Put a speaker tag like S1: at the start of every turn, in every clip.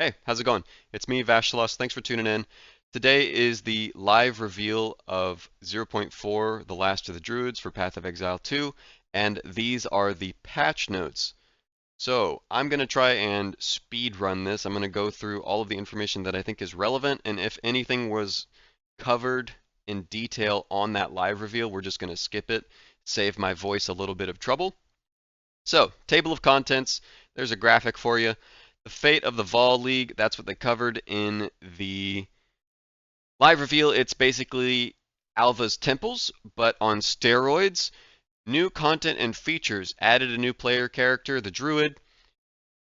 S1: Hey, how's it going? It's me, Vashthalas. Thanks for tuning in. Today is the live reveal of 0.4, The Last of the Druids for Path of Exile 2, and these are the patch notes. So I'm going to try and speed run this. I'm going to go through all of the information that I think is relevant, and if anything was covered in detail on that live reveal, we're just going to skip it, save my voice a little bit of trouble. So, table of contents, there's a graphic for you. The fate of the Vol League, that's what they covered in the live reveal. It's basically Alva's Temples, but on steroids. New content and features, added a new player character, the Druid,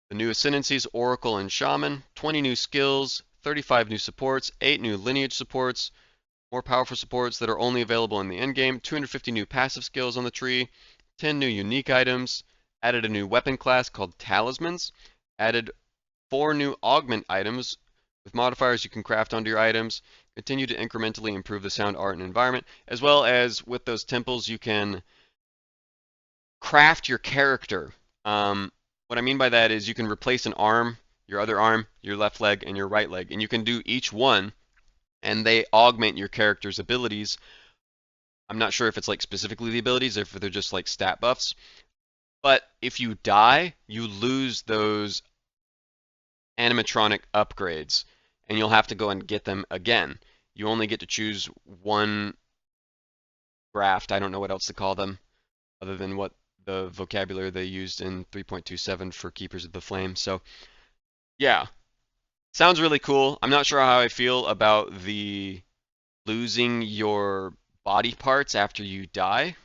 S1: the new Ascendancies, Oracle and Shaman, 20 new skills, 35 new supports, 8 new lineage supports, more powerful supports that are only available in the endgame, 250 new passive skills on the tree, 10 new unique items, added a new weapon class called Talismans, added 4 new augment items with modifiers you can craft onto your items, continue to incrementally improve the sound, art, and environment, as well as with those temples you can craft your character. What I mean by that is you can replace an arm, your other arm, your left leg, and your right leg, and you can do each one, and they augment your character's abilities. I'm not sure if it's like specifically the abilities, or if they're just like stat buffs. But if you die, you lose those animatronic upgrades, and you'll have to go and get them again. You only get to choose one graft. I don't know what else to call them, other than what the vocabulary they used in 3.27 for Keepers of the Flame. So, yeah, sounds really cool. I'm not sure how I feel about the losing your body parts after you die.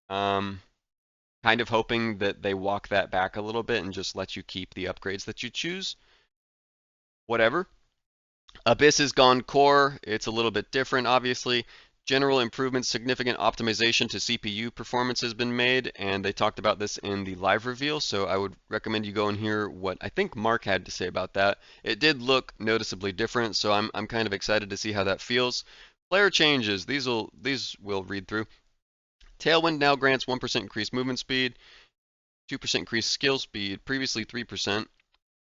S1: Um, kind of hoping that they walk that back a little bit and just let you keep the upgrades that you choose. Whatever. Abyss is gone core. It's a little bit different, obviously. General improvements, significant optimization to CPU performance has been made, and they talked about this in the live reveal, so I would recommend you go and hear what I think Mark had to say about that. It did look noticeably different, so I'm kind of excited to see how that feels. Player changes, these will read through. Tailwind now grants 1% increased movement speed, 2% increased skill speed, previously 3%.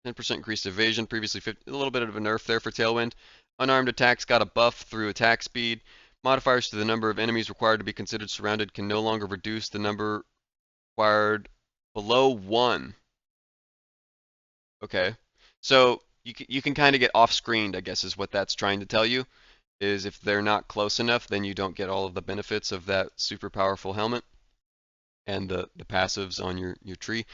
S1: 10% increased evasion, previously 50, a little bit of a nerf there for Tailwind. Unarmed attacks got a buff through attack speed. Modifiers to the number of enemies required to be considered surrounded can no longer reduce the number required below 1. Okay. So you can kind of get off-screened, I guess is what that's trying to tell you, is if they're not close enough, then you don't get all of the benefits of that super powerful helmet and the passives on your tree.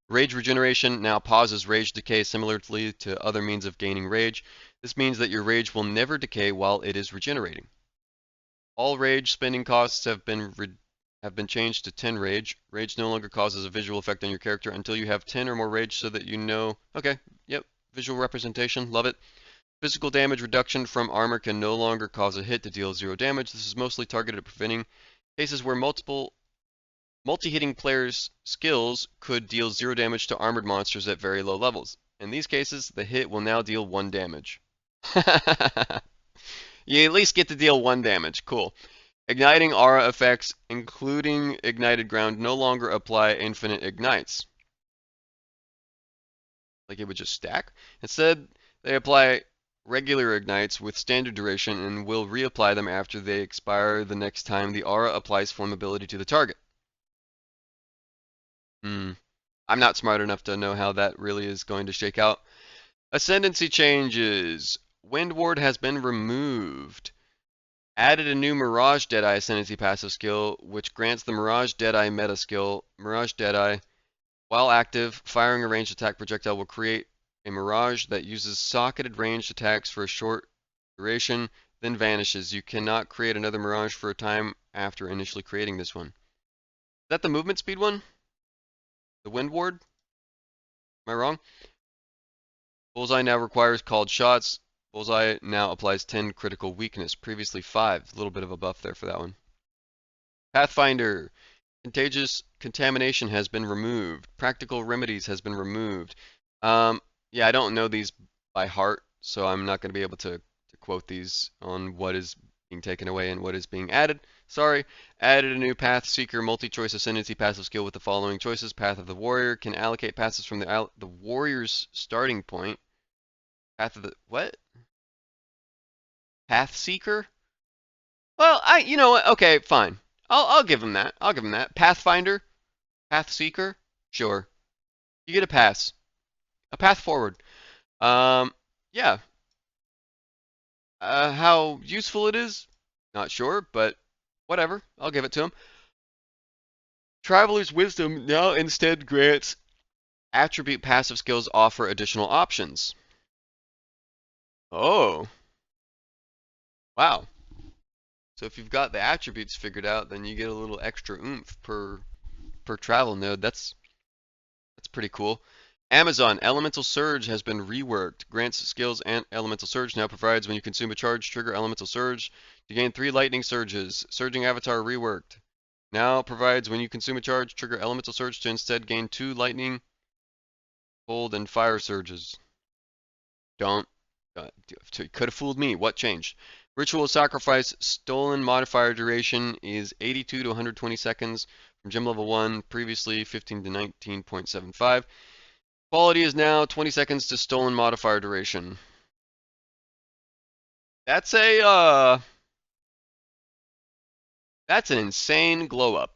S1: Rage regeneration now pauses rage decay similarly to other means of gaining rage. This means that your rage will never decay while it is regenerating. All rage spending costs have been changed to 10 rage. Rage no longer causes a visual effect on your character until you have 10 or more rage so that you know, okay, yep, visual representation, love it. Physical damage reduction from armor can no longer cause a hit to deal 0 damage. This is mostly targeted at preventing cases where multi-hitting players' skills could deal 0 damage to armored monsters at very low levels. In these cases, the hit will now deal 1 damage. You at least get to deal 1 damage. Cool. Igniting aura effects, including ignited ground, no longer apply infinite ignites. Like it would just stack. Instead, they apply regular ignites with standard duration and will reapply them after they expire the next time the aura applies flammability to the target. I'm not smart enough to know how that really is going to shake out. Ascendancy changes. Wind Ward has been removed. Added a new Mirage Deadeye Ascendancy passive skill, which grants the Mirage Deadeye meta skill. Mirage Deadeye, while active, firing a ranged attack projectile will create a Mirage that uses socketed ranged attacks for a short duration, then vanishes. You cannot create another Mirage for a time after initially creating this one. Is that the movement speed one? The Wind Ward? Am I wrong? Bullseye now requires called shots. Bullseye now applies 10 critical weakness, previously 5. A little bit of a buff there for that one. Pathfinder. Contagious contamination has been removed. Practical remedies has been removed. Yeah, I don't know these by heart, so I'm not going to be able to quote these on what is being taken away and what is being added. Sorry. Added a new Path Seeker multi-choice ascendancy passive skill with the following choices. Path of the Warrior can allocate passes from the warrior's starting point Path of the what? Path Seeker? Well, you know what? Okay, fine. I'll give him that. I'll give him that. Pathfinder, Path Seeker, sure. You get a pass, a path forward. Um, yeah. How useful it is, not sure, but whatever. I'll give it to him. Traveler's Wisdom now instead grants attribute passive skills offer additional options. Oh, wow. So if you've got the attributes figured out, then you get a little extra oomph per travel node. That's pretty cool. Amazon Elemental Surge has been reworked. Grants skills and Elemental Surge now provides when you consume a charge, trigger Elemental Surge to gain 3 lightning surges. Surging Avatar reworked. Now provides when you consume a charge, trigger Elemental Surge to instead gain 2 lightning, cold, and fire surges. Don't. Could have fooled me. What changed? Ritual Sacrifice Stolen modifier duration is 82 to 120 seconds from gem level 1, previously 15 to 19.75. Quality is now 20 seconds to stolen modifier duration. That's that's an insane glow up.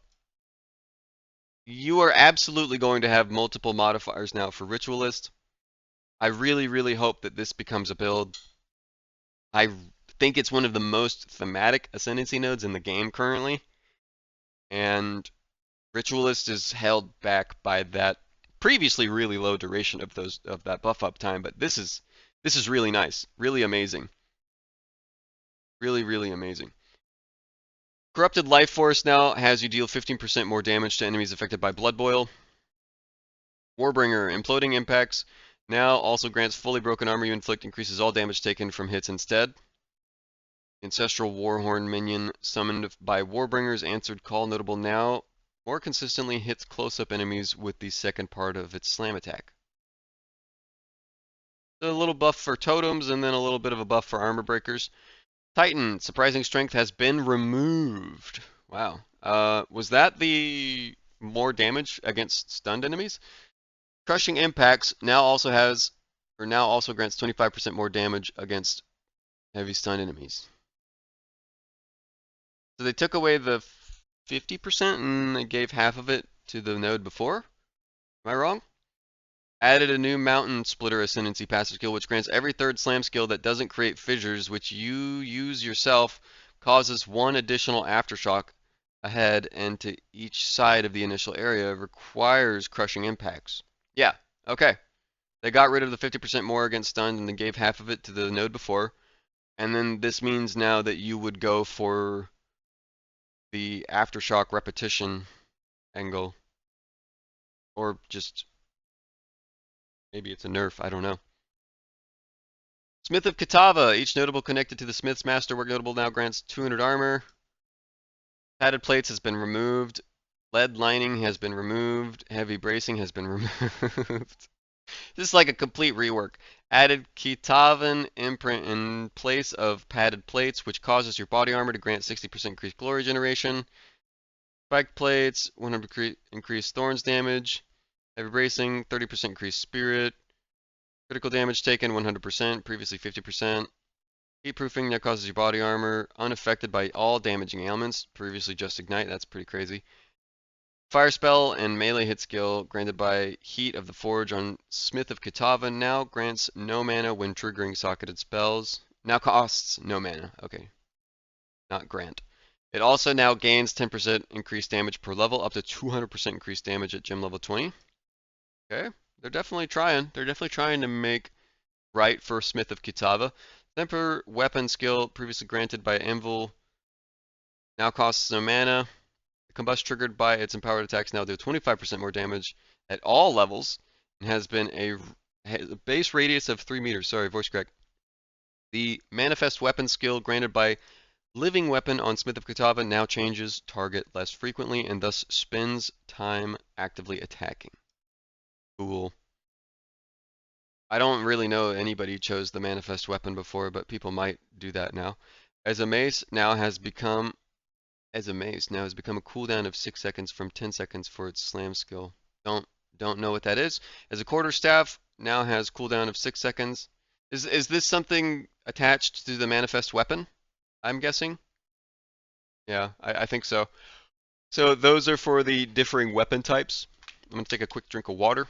S1: You are absolutely going to have multiple modifiers now for Ritualist. I really, really hope that this becomes a build. I think it's one of the most thematic Ascendancy nodes in the game currently. And Ritualist is held back by that previously really low duration of that buff up time, but this is really nice, really amazing. Really, really amazing. Corrupted Life Force now has you deal 15% more damage to enemies affected by Blood Boil. Warbringer, Imploding Impacts now also grants fully broken armor you inflict, increases all damage taken from hits instead. Ancestral Warhorn minion summoned by Warbringer's answered call, notable now, more consistently hits close-up enemies with the second part of its slam attack. A little buff for totems and then a little bit of a buff for armor breakers. Titan, surprising strength has been removed. Wow. Was that the more damage against stunned enemies? Crushing impacts now also grants 25% more damage against heavy stunned enemies. So they took away the 50% and they gave half of it to the node before? Am I wrong? Added a new Mountain Splitter Ascendancy passive skill, which grants every third slam skill that doesn't create fissures, which you use yourself, causes 1 additional aftershock ahead and to each side of the initial area, requires crushing impacts. Yeah, okay. They got rid of the 50% more against stunned and they gave half of it to the node before. And then this means now that you would go for the aftershock repetition angle. Or just maybe it's a nerf, I don't know. Smith of Kitava, each notable connected to the Smith's Masterwork notable now grants 200 armor. Padded plates has been removed. Lead lining has been removed. Heavy bracing has been removed. This is like a complete rework. Added Kitavan imprint in place of padded plates, which causes your body armor to grant 60% increased glory generation. Spiked plates, 100% increased thorns damage. Heavy bracing, 30% increased spirit. Critical damage taken, 100%, previously 50%. Heat proofing now causes your body armor unaffected by all damaging ailments, previously just ignite, that's pretty crazy. Fire spell and melee hit skill granted by Heat of the Forge on Smith of Kitava now grants no mana when triggering socketed spells. Now costs no mana, okay. Not grant. It also now gains 10% increased damage per level, up to 200% increased damage at gem level 20. Okay, they're definitely trying. They're definitely trying to make right for Smith of Kitava. Temper weapon skill previously granted by Anvil now costs no mana. The combust triggered by its empowered attacks now do 25% more damage at all levels and has a base radius of 3 meters. Sorry, voice crack. The manifest weapon skill granted by Living Weapon on Smith of Kitava now changes target less frequently and thus spends time actively attacking. Cool. I don't really know anybody who chose the manifest weapon before, but people might do that now. As a mace now has become a cooldown of 6 seconds from 10 seconds for its slam skill. Don't know what that is. As a quarterstaff now has cooldown of 6 seconds Is this something attached to the manifest weapon? I'm guessing. Yeah, I think so. So those are for the differing weapon types. I'm gonna take a quick drink of water.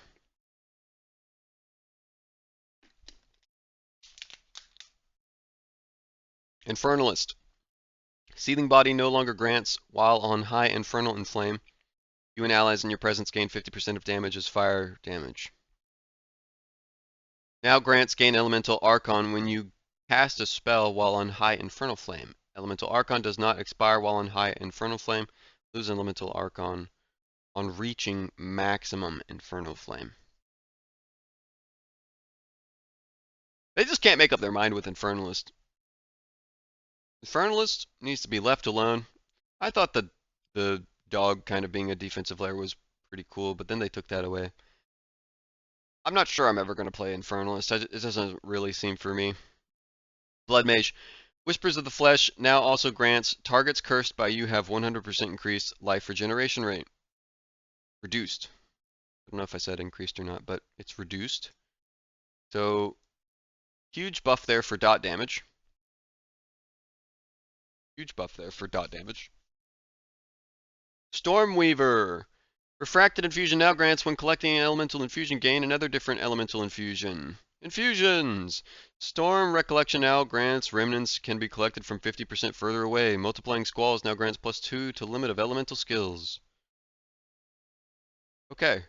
S1: Infernalist. Seething Body no longer grants, while on high Infernal and Flame, you and allies in your presence gain 50% of damage as fire damage. Now grants gain Elemental Archon when you cast a spell while on high Infernal Flame. Elemental Archon does not expire while on high Infernal Flame. Lose Elemental Archon on reaching maximum Infernal Flame. They just can't make up their mind with Infernalist. Infernalist needs to be left alone. I thought the dog kind of being a defensive layer was pretty cool, but then they took that away. I'm not sure I'm ever going to play Infernalist. It doesn't really seem for me. Blood Mage. Whispers of the Flesh now also grants targets cursed by you have 100% increased life regeneration rate. Reduced. I don't know if I said increased or not, but it's reduced. So, huge buff there for dot damage. Huge buff there for dot damage. Stormweaver. Refracted Infusion now grants when collecting an elemental infusion gain another different elemental infusion. Infusions! Storm Recollection now grants remnants can be collected from 50% further away. Multiplying Squalls now grants +2 to limit of elemental skills. Okay,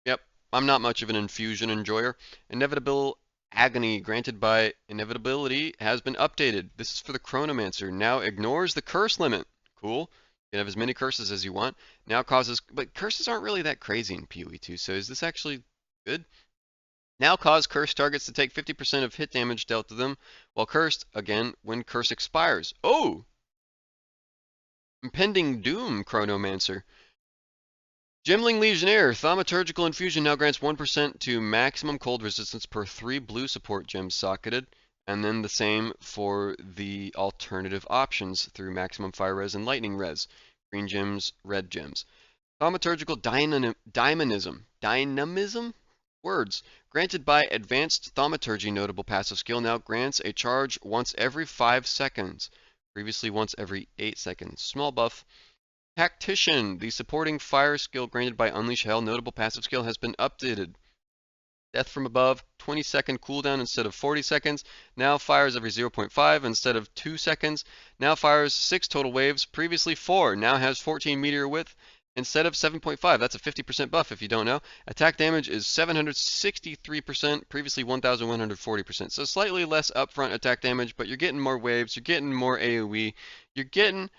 S1: yep, I'm not much of an infusion enjoyer. Inevitable Agony granted by Inevitability has been updated. This is for the Chronomancer. Now ignores the curse limit. Cool. You can have as many curses as you want. Now causes, but curses aren't really that crazy in POE2, so is this actually good? Now cause cursed targets to take 50% of hit damage dealt to them, while cursed, again, when curse expires. Oh! Impending Doom, Chronomancer. Gemling Legionnaire, Thaumaturgical Infusion now grants 1% to maximum cold resistance per 3 blue support gems socketed, and then the same for the alternative options through maximum fire res and lightning res. Green gems, red gems. Thaumaturgical Dynamism? Words. Granted by Advanced Thaumaturgy notable passive skill now grants a charge once every 5 seconds. Previously once every 8 seconds. Small buff. Tactician, the supporting fire skill granted by Unleash Hell notable passive skill has been updated. Death from above, 20-second cooldown instead of 40 seconds. Now fires every 0.5 instead of 2 seconds. Now fires 6 total waves, previously 4. Now has 14 meteor width instead of 7.5. That's a 50% buff if you don't know. Attack damage is 763%, previously 1140%. So slightly less upfront attack damage, but you're getting more waves, you're getting more AoE, you're getting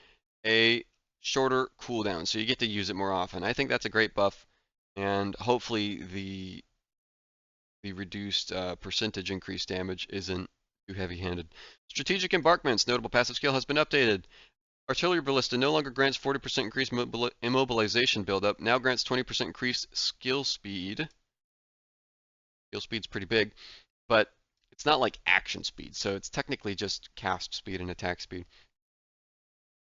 S1: a shorter cooldown, so you get to use it more often. I think that's a great buff, and hopefully the reduced percentage increased damage isn't too heavy-handed. Strategic Embarkments, notable passive skill has been updated. Artillery Ballista no longer grants 40% increased immobilization buildup, now grants 20% increased skill speed. Skill speed's pretty big, but it's not like action speed, so it's technically just cast speed and attack speed.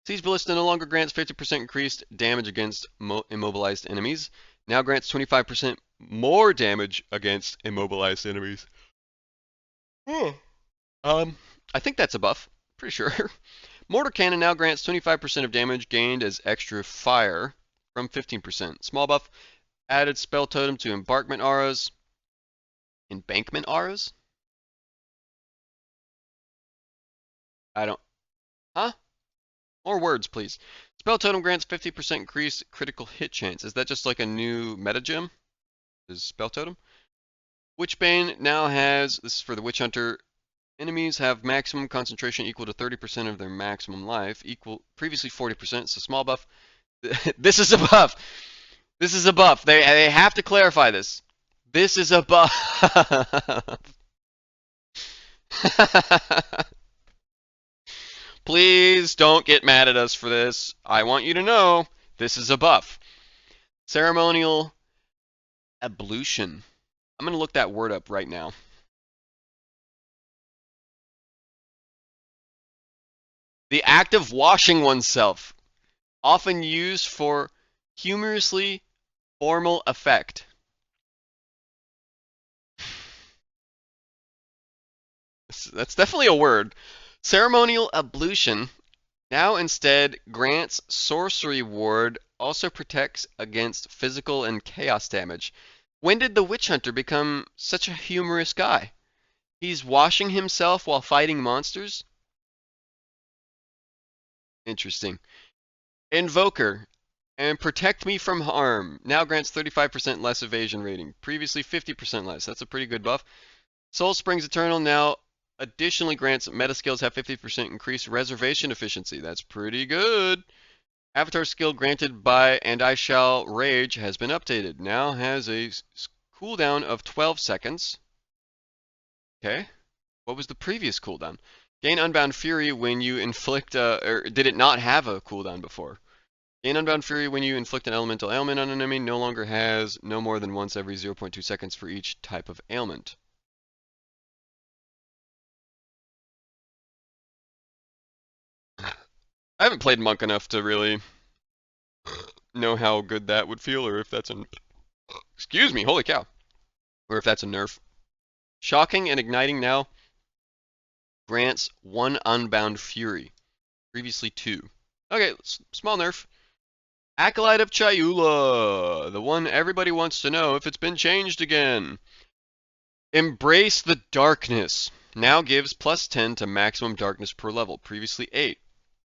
S1: Siege Ballista no longer grants 50% increased damage against immobilized enemies. Now grants 25% more damage against immobilized enemies. I think that's a buff. Pretty sure. Mortar Cannon now grants 25% of damage gained as extra fire from 15%. Small buff. Added spell totem to embarkment auras. Embankment auras? I don't... Huh? More words, please. Spell totem grants 50% increased critical hit chance. Is that just like a new meta gem? Is spell totem? Witchbane now has, this is for the Witch Hunter, enemies have maximum concentration equal to 30% of their maximum life, equal previously 40%, so small buff. This is a buff. This is a buff. They have to clarify this. This is a buff. Please don't get mad at us for this. I want you to know this is a buff. Ceremonial ablution. I'm going to look that word up right now. The act of washing oneself, often used for humorously formal effect. That's definitely a word. Ceremonial ablution now instead grants sorcery ward, also protects against physical and chaos damage. When did the witch hunter become such a humorous guy? He's washing himself while fighting monsters? Interesting. Invoker and protect me from harm now grants 35% less evasion rating. Previously 50% less. That's a pretty good buff. Soul Springs Eternal now additionally grants meta skills have 50% increased reservation efficiency. That's pretty good. Avatar skill granted by And I Shall Rage has been updated. Now has a cooldown of 12 seconds. Okay. What was the previous cooldown? Gain Unbound Fury when you inflict or did it not have a cooldown before? Gain Unbound Fury when you inflict an elemental ailment on an enemy no longer has no more than once every 0.2 seconds for each type of ailment. I haven't played Monk enough to really know how good that would feel, or if that's a excuse me, holy cow, or if that's a nerf. Shocking and Igniting now grants 1 Unbound Fury, previously 2. Okay, small nerf. Acolyte of Chayula, the one everybody wants to know if it's been changed again. Embrace the Darkness now gives plus 10 to maximum darkness per level, previously 8.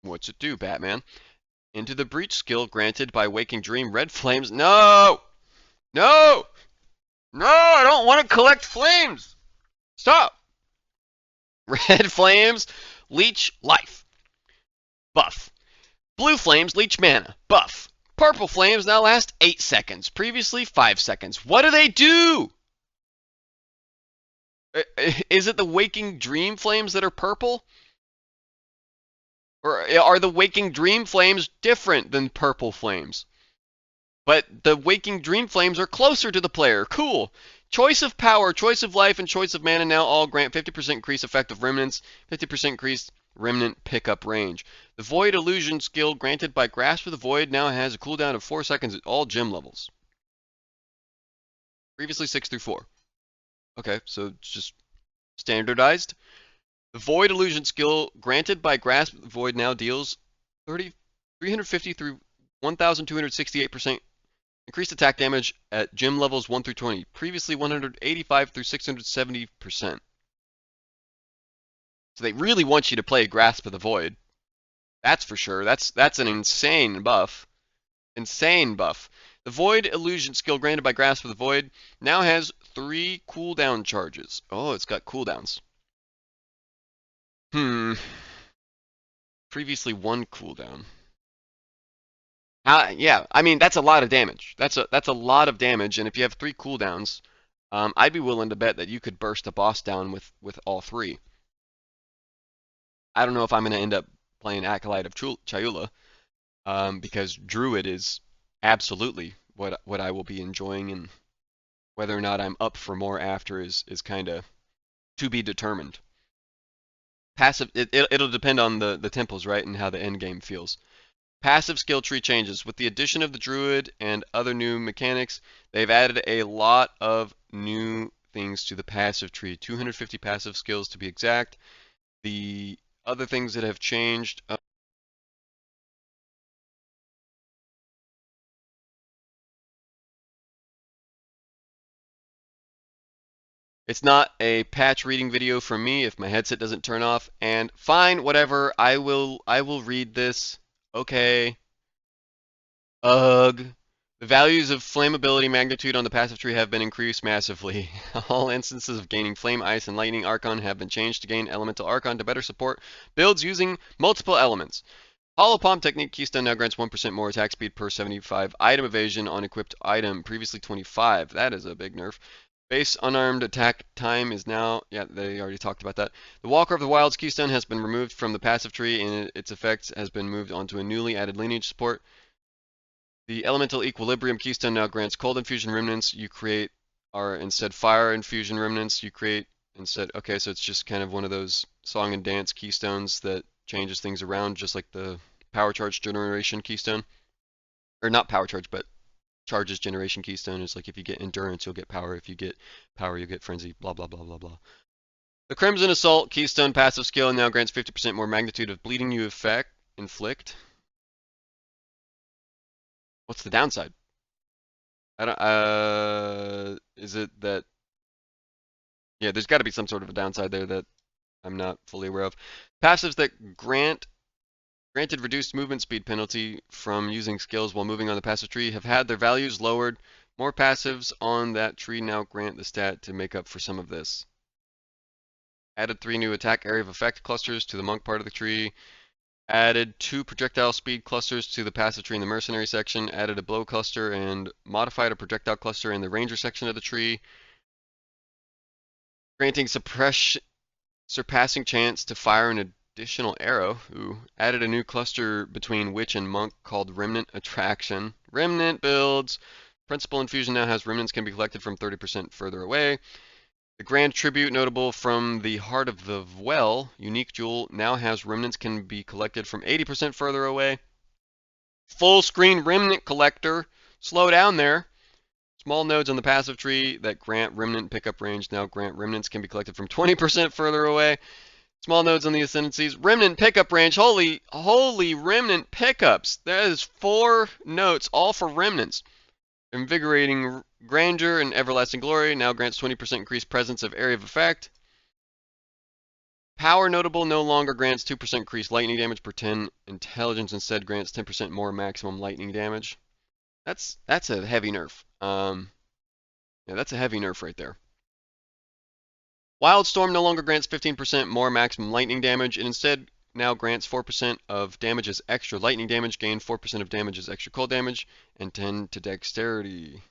S1: What's it do, Batman? Into the Breach skill granted by Waking Dream, Red Flames. No! No! No, I don't want to collect flames! Stop! Red Flames, Leech Life. Buff. Blue Flames, Leech Mana. Buff. Purple Flames now last 8 seconds, previously 5 seconds. What do they do? Is it the Waking Dream Flames that are purple? Or are the Waking Dream Flames different than Purple Flames? But the Waking Dream Flames are closer to the player. Cool. Choice of Power, Choice of Life, and Choice of Mana now all grant 50% increased effective remnants, 50% increased remnant pickup range. The Void Illusion skill granted by Grasp of the Void now has a cooldown of 4 seconds at all gym levels. Previously 6 through 4. Okay, so it's just standardized. The Void Illusion skill granted by Grasp of the Void now deals 350 through 1,268% increased attack damage at gym levels 1 through 20. Previously 185 through 670%. So they really want you to play Grasp of the Void. That's for sure. That's an insane buff. Insane buff. The Void Illusion skill granted by Grasp of the Void now has 3 cooldown charges. Oh, it's got cooldowns. Previously 1 cooldown. Yeah, I mean that's a lot of damage. That's a lot of damage, and if you have 3 cooldowns, I'd be willing to bet that you could burst a boss down with all 3. I don't know if I'm going to end up playing Acolyte of Chayula, because Druid is absolutely what I will be enjoying, and whether or not I'm up for more after is kind of to be determined. Passive, it'll depend on the temples, right, and how the end game feels. Passive skill tree changes. With the addition of the Druid and other new mechanics, they've added a lot of new things to the passive tree. 250 passive skills to be exact. The other things that have changed. It's not a patch reading video from me if my headset doesn't turn off. And fine, whatever. I will read this. Okay. Ugh. The values of flammability magnitude on the passive tree have been increased massively. All instances of gaining Flame, Ice, and Lightning Archon have been changed to gain Elemental Archon to better support builds using multiple elements. Hollow Palm Technique Keystone now grants 1% more attack speed per 75 item evasion on equipped item, previously 25. That is a big nerf. Base unarmed attack time is now, yeah, they already talked about that. The Walker of the Wilds Keystone has been removed from the passive tree and its effects has been moved onto a newly added lineage support. The Elemental Equilibrium Keystone now grants Cold Infusion Remnants you create are instead Fire Infusion Remnants you create instead. Okay, so it's just kind of one of those song and dance keystones that changes things around, just like the Power Charge Generation Keystone. Or not Power Charge, but Charges Generation Keystone is like if you get Endurance, you'll get Power. If you get Power, you'll get Frenzy, blah, blah, blah, blah, blah. The Crimson Assault Keystone passive skill now grants 50% more magnitude of bleeding you inflict. What's the downside? I don't. Is it that? Yeah, there's got to be some sort of a downside there that I'm not fully aware of. Passives that granted reduced movement speed penalty from using skills while moving on the passive tree have had their values lowered. More passives on that tree now grant the stat to make up for some of this. Added 3 new attack area of effect clusters to the monk part of the tree. Added 2 projectile speed clusters to the passive tree in the mercenary section. Added a blow cluster and modified a projectile cluster in the ranger section of the tree. Granting surpassing chance to fire an additional arrow. Ooh. Added a new cluster between witch and monk called Remnant Attraction. Remnant builds. Principal infusion now has remnants can be collected from 30% further away. The Grand Tribute, notable from the Heart of the Well, unique jewel, now has remnants can be collected from 80% further away. Full screen remnant collector. Slow down there. Small nodes on the passive tree that grant remnant pickup range now grant remnants can be collected from 20% further away. Small nodes on the ascendancies. Remnant pickup range. Holy remnant pickups. That is 4 notes, all for remnants. Invigorating Grandeur and Everlasting Glory now grants 20% increased presence of area of effect. Power Notable no longer grants 2% increased lightning damage per 10 intelligence, instead grants 10% more maximum lightning damage. That's a heavy nerf. Yeah, that's a heavy nerf right there. Wildstorm no longer grants 15% more maximum lightning damage, and instead now grants 4% of damage as extra lightning damage, gain 4% of damage as extra cold damage, and 10 to dexterity.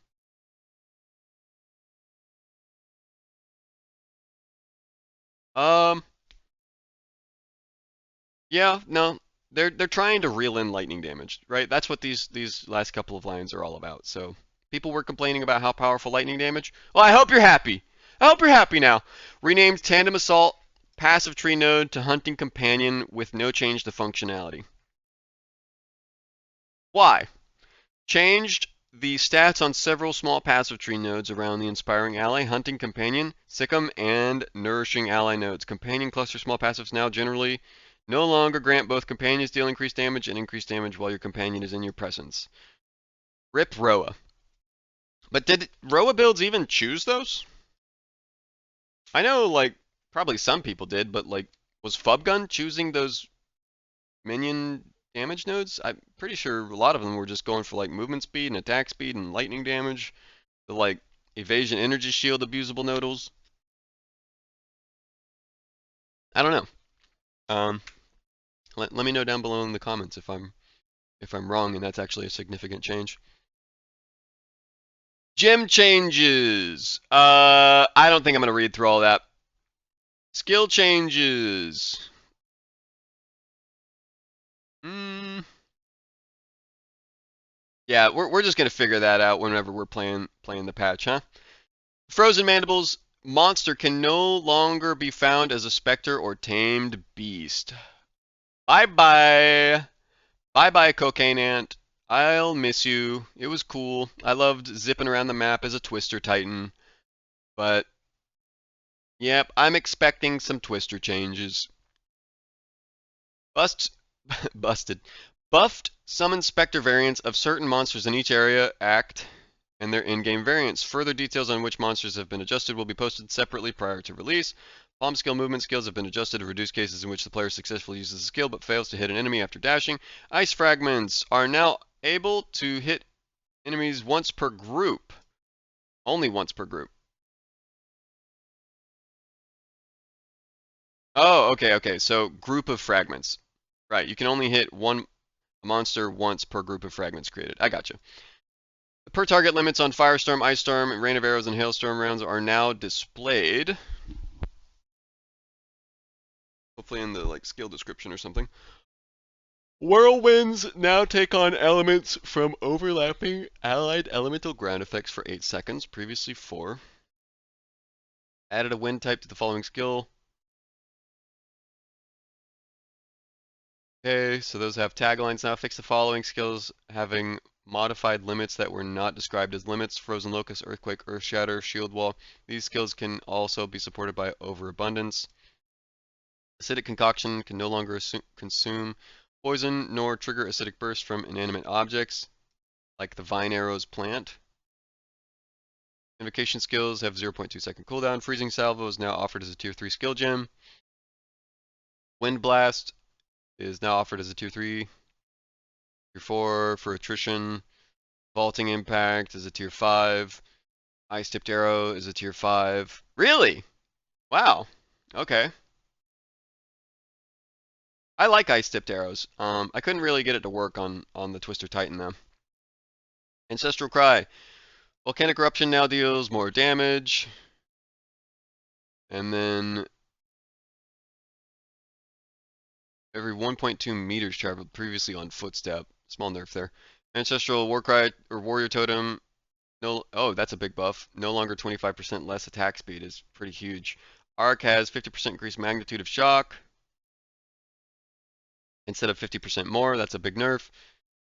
S1: Yeah, no, they're trying to reel in lightning damage, right? That's what these last couple of lines are all about. So people were complaining about how powerful lightning damage. Well, I hope you're happy. I hope you're happy now. Renamed Tandem Assault passive tree node to Hunting Companion with no change to functionality. Why? Changed the stats on several small passive tree nodes around the Inspiring Ally, Hunting Companion, Sick'em, and Nourishing Ally nodes. Companion cluster small passives now generally no longer grant both companions deal increased damage and increased damage while your companion is in your presence. Rip Roa. But did Roa builds even choose those? I know, like, probably some people did, but, like, was Fubgun choosing those minion damage nodes? I'm pretty sure a lot of them were just going for, like, movement speed and attack speed and lightning damage. The, like, evasion energy shield abusable nodals. I don't know. Let me know down below in the comments if I'm wrong and that's actually a significant change. Gem changes. I don't think I'm gonna read through all that. Skill changes. Yeah, we're just gonna figure that out whenever we're playing the patch, huh? Frozen Mandibles monster can no longer be found as a specter or tamed beast. Bye bye. Bye bye, Cocaine Ant. I'll miss you. It was cool. I loved zipping around the map as a Twister Titan. But, yep, I'm expecting some Twister changes. Busted. Buffed summon specter variants of certain monsters in each area act and their in-game variants. Further details on which monsters have been adjusted will be posted separately prior to release. Bomb skill movement skills have been adjusted to reduce cases in which the player successfully uses a skill but fails to hit an enemy after dashing. Ice fragments are now able to hit enemies once per group. Only once per group. Oh, okay. So group of fragments. Right, you can only hit one monster once per group of fragments created. I gotcha. The per target limits on Firestorm, Ice Storm, Rain of Arrows, and Hailstorm rounds are now displayed. Hopefully in the like skill description or something. Whirlwinds now take on elements from overlapping allied elemental ground effects for 8 seconds, previously 4. Added a wind type to the following skill. Okay, so those have taglines now. Fix the following skills having modified limits that were not described as limits: Frozen Locust, Earthquake, Earth Shatter, Shield Wall. These skills can also be supported by Overabundance. Acidic Concoction can no longer consume poison nor trigger acidic bursts from inanimate objects, like the Vine Arrows plant. Invocation skills have 0.2-second cooldown. Freezing Salvo is now offered as a Tier 3 skill gem. Wind Blast is now offered as a Tier 3. Tier 4 for attrition. Vaulting Impact is a Tier 5. Ice Tipped Arrow is a Tier 5. Really? Wow. Okay. I like Ice Tipped Arrows. I couldn't really get it to work on the Twister Titan though. Ancestral Cry. Volcanic Eruption now deals more damage. And then every 1.2 meters traveled previously on footstep. Small nerf there. Ancestral Warcry or Warrior Totem. No, oh, that's a big buff. No longer 25% less attack speed is pretty huge. Arc has 50% increased magnitude of shock instead of 50% more. That's a big nerf.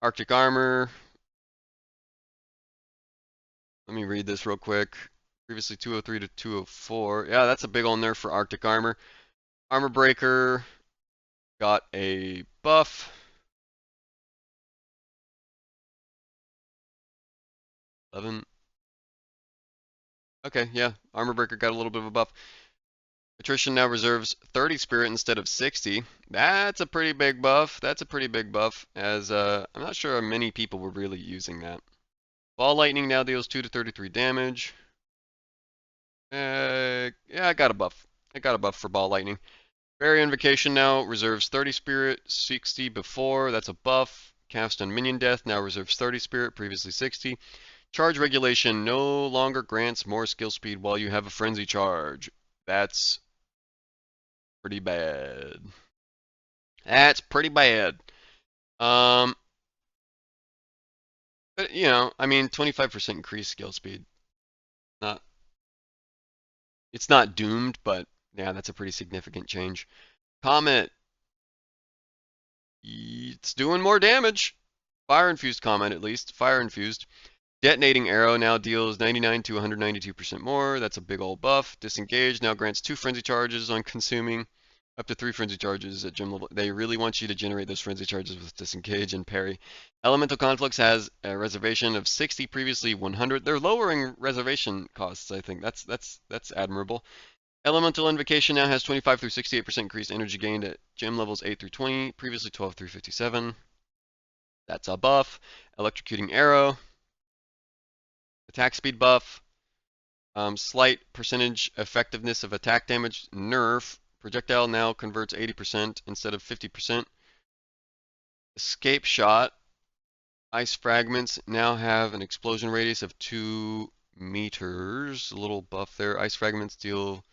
S1: Arctic Armor. Let me read this real quick. Previously 203 to 204. Yeah, that's a big old nerf for Arctic Armor. Armor Breaker got a buff. Okay, yeah, Armor Breaker got a little bit of a buff. Attrition now reserves 30 spirit instead of 60. That's a pretty big buff. That's a pretty big buff, as I'm not sure many people were really using that. Ball Lightning now deals 2 to 33 damage. Yeah, I got a buff. I got a buff for Ball Lightning. Barrier Invocation now reserves 30 spirit, 60 before. That's a buff. Cast on Minion Death now reserves 30 spirit, previously 60. Charge Regulation no longer grants more skill speed while you have a Frenzy Charge. That's pretty bad. That's pretty bad. But you know, I mean, 25% increased skill speed. It's not doomed, but yeah, that's a pretty significant change. Comet. It's doing more damage. Fire Infused Comet, at least. Fire Infused. Detonating Arrow now deals 99 to 192% more. That's a big old buff. Disengage now grants 2 Frenzy Charges on consuming. Up to 3 Frenzy Charges at gym level. They really want you to generate those Frenzy Charges with Disengage and Parry. Elemental Conflicts has a reservation of 60, previously 100. They're lowering reservation costs, I think. That's admirable. Elemental Invocation now has 25 through 68% increased energy gained at gym levels 8 through 20, previously 12 through 57. That's a buff. Electrocuting Arrow. Attack speed buff. Slight percentage effectiveness of attack damage nerf. Projectile now converts 80% instead of 50%. Escape Shot. Ice Fragments now have an explosion radius of 2 meters. A little buff there. Ice Fragments deal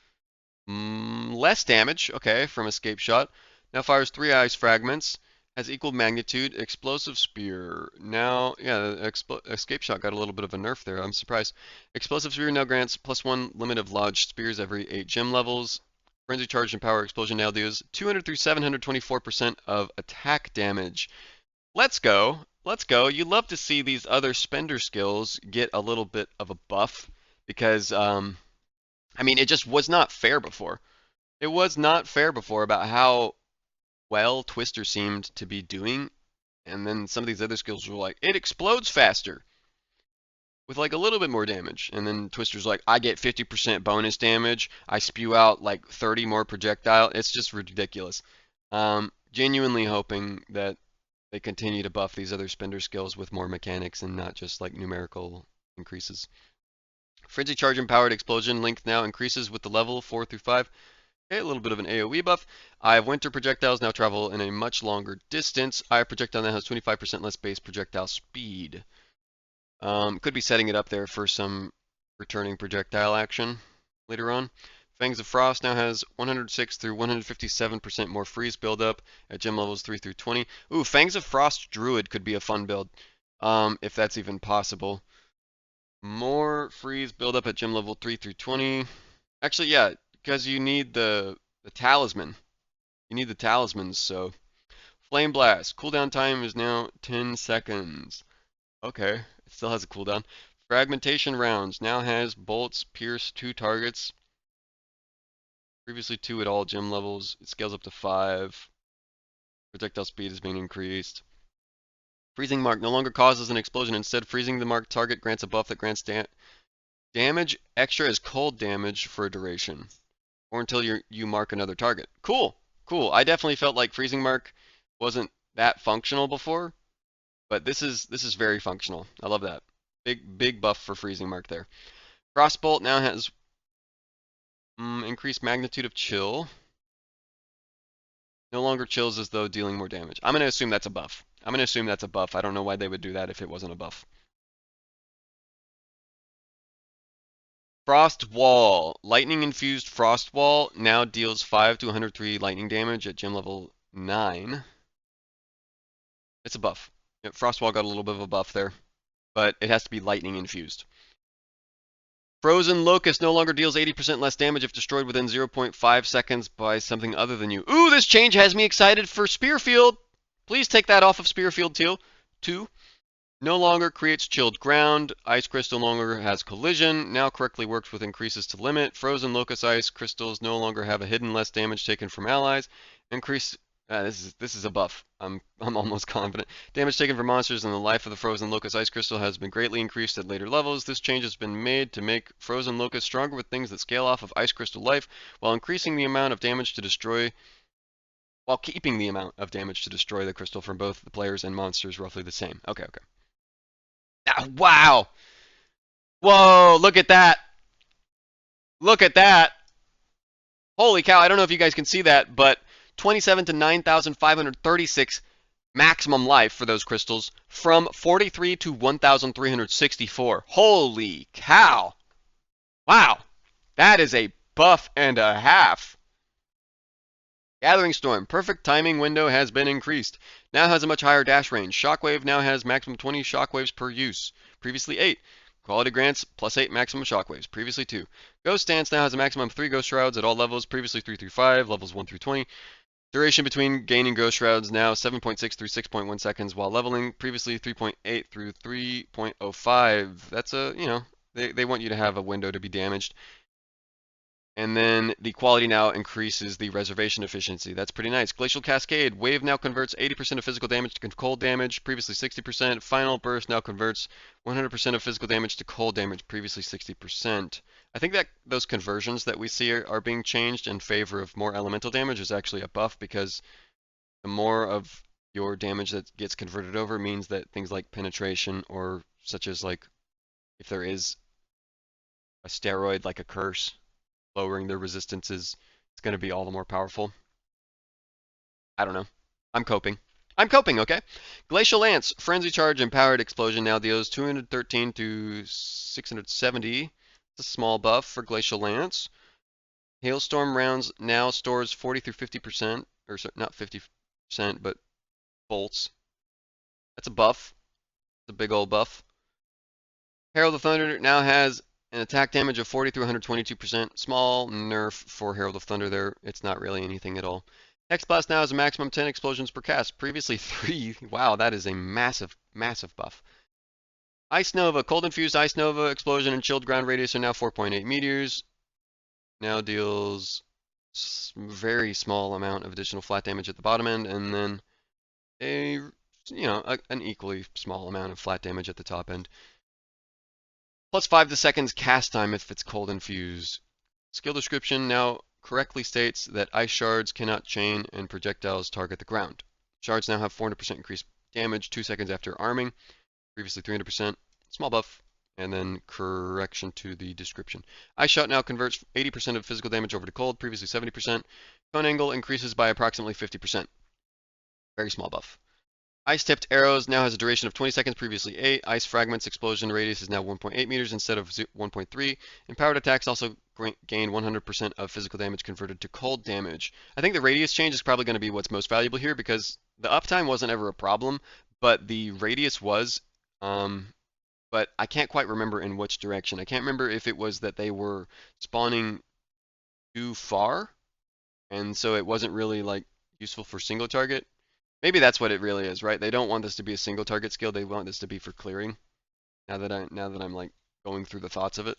S1: less damage, okay, from Escape Shot. Now fires 3 Ice Fragments. Has equal magnitude. Explosive Spear. Now, yeah, Escape Shot got a little bit of a nerf there. I'm surprised. Explosive Spear now grants +1 limit of lodged spears every 8 gem levels. Frenzy Charge and Power Explosion now deals 200 through 724% of attack damage. Let's go. Let's go. You love to see these other spender skills get a little bit of a buff because, I mean, it just was not fair before. It was not fair before about how well Twister seemed to be doing, and then some of these other skills were like, it explodes faster with like a little bit more damage, and then Twister's like, I get 50% bonus damage, I spew out like 30 more projectile. It's just ridiculous. Genuinely hoping that they continue to buff these other spender skills with more mechanics and not just like numerical increases. Frenzy Charge and Powered Explosion length now increases with the level 4 through 5. Okay, a little bit of an AoE buff. Eye of Winter projectiles now travel in a much longer distance. Eye of Projectile now has 25% less base projectile speed. Could be setting it up there for some returning projectile action later on. Fangs of Frost now has 106 through 157% more freeze buildup at gem levels 3 through 20. Ooh, Fangs of Frost Druid could be a fun build, if that's even possible. More freeze buildup at gem level 3 through 20. Actually, yeah, because you need the talisman. You need the talismans, so. Flame Blast. Cooldown time is now 10 seconds. Okay, it still has a cooldown. Fragmentation rounds now has bolts pierce 2 targets. Previously 2 at all gym levels. It scales up to 5. Projectile speed is being increased. Freezing mark no longer causes an explosion. Instead, freezing the marked target grants a buff that grants damage extra as cold damage for a duration, or until you mark another target. Cool, cool. I definitely felt like freezing mark wasn't that functional before, but this is very functional. I love that. Big buff for freezing mark there. Frostbolt now has increased magnitude of chill. No longer chills as though dealing more damage. I'm going to assume that's a buff. I'm going to assume that's a buff. I don't know why they would do that if it wasn't a buff. Frost Wall. Lightning infused Frost Wall now deals 5 to 103 lightning damage at gym level 9. It's a buff. Yeah, Frost Wall got a little bit of a buff there, but it has to be lightning infused. Frozen Locust no longer deals 80% less damage if destroyed within 0.5 seconds by something other than you. Ooh, this change has me excited for Spearfield. Please take that off of Spearfield 2. No longer creates chilled ground. Ice Crystal no longer has collision. Now correctly works with increases to limit. Frozen Locust Ice Crystals no longer have a hidden less damage taken from allies. Increase. This is a buff. I'm almost confident. Damage taken from monsters in the life of the Frozen Locust Ice Crystal has been greatly increased at later levels. This change has been made to make Frozen Locust stronger with things that scale off of Ice Crystal life, while increasing the amount of damage to destroy. While keeping the amount of damage to destroy the crystal from both the players and monsters roughly the same. Okay. Wow! Whoa! Look at that! Look at that! Holy cow! I don't know if you guys can see that, but 27 to 9,536 maximum life for those crystals from 43 to 1,364. Holy cow! Wow! That is a buff and a half. Gathering Storm. Perfect timing window has been increased. Now has a much higher dash range. Shockwave now has maximum 20 shockwaves per use. Previously 8. Quality grants plus 8 maximum shockwaves. Previously 2. Ghost Stance now has a maximum of 3 Ghost Shrouds at all levels. Previously 3 through 5. Levels 1 through 20. Duration between gaining Ghost Shrouds now 7.6 through 6.1 seconds while leveling. Previously 3.8 through 3.05. That's they want you to have a window to be damaged. And then the quality now increases the reservation efficiency. That's pretty nice. Glacial Cascade. Wave now converts 80% of physical damage to cold damage, previously 60%. Final Burst now converts 100% of physical damage to cold damage, previously 60%. I think that those conversions that we see are being changed in favor of more elemental damage is actually a buff, because the more of your damage that gets converted over means that things like penetration, or such as like if there is a steroid like a curse, lowering their resistances, it's going to be all the more powerful. I don't know. I'm coping. Okay? Glacial Lance, Frenzy Charge, Empowered Explosion now deals 213 to 670. It's a small buff for Glacial Lance. Hailstorm rounds now stores 40 through 50%, or not 50%, but bolts. That's a buff. It's a big old buff. Herald of Thunder now has an attack damage of 40 through 122%. Small nerf for Herald of Thunder there. It's not really anything at all. Hex Blast now has a maximum 10 explosions per cast. Previously 3. Wow, that is a massive, massive buff. Ice Nova. Cold Infused Ice Nova. Explosion and Chilled Ground Radius are now 4.8 meters. Now deals very small amount of additional flat damage at the bottom end, and then an equally small amount of flat damage at the top end. Plus 5 to seconds cast time if it's cold infused. Skill description now correctly states that ice shards cannot chain and projectiles target the ground. Shards now have 400% increased damage 2 seconds after arming. Previously 300%. Small buff. And then correction to the description. Ice Shot now converts 80% of physical damage over to cold. Previously 70%. Cone angle increases by approximately 50%. Very small buff. Ice Tipped Arrows now has a duration of 20 seconds, previously 8. Ice Fragments explosion radius is now 1.8 meters instead of 1.3. Empowered attacks also gain 100% of physical damage converted to cold damage. I think the radius change is probably going to be what's most valuable here, because the uptime wasn't ever a problem, but the radius was. But I can't quite remember in which direction. I can't remember if it was that they were spawning too far, and so it wasn't really like useful for single target, Maybe that's what it really is, right? They don't want this to be a single target skill. They want this to be for clearing. Now that I'm like going through the thoughts of it.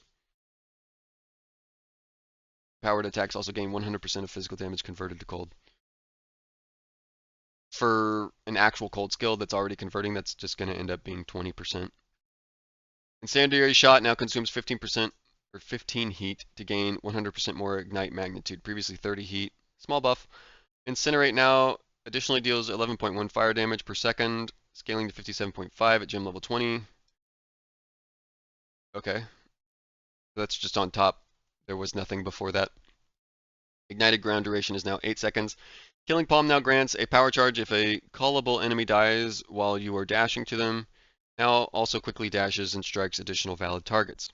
S1: Powered attacks also gain 100% of physical damage converted to cold. For an actual cold skill that's already converting, that's just going to end up being 20%. Incendiary shot now consumes 15% or 15 heat to gain 100% more ignite magnitude. Previously 30 heat. Small buff. Incinerate now additionally deals 11.1 fire damage per second, scaling to 57.5 at gym level 20. Okay. That's just on top. There was nothing before that. Ignited ground duration is now 8 seconds. Killing Palm now grants a power charge if a callable enemy dies while you are dashing to them. Now also quickly dashes and strikes additional valid targets.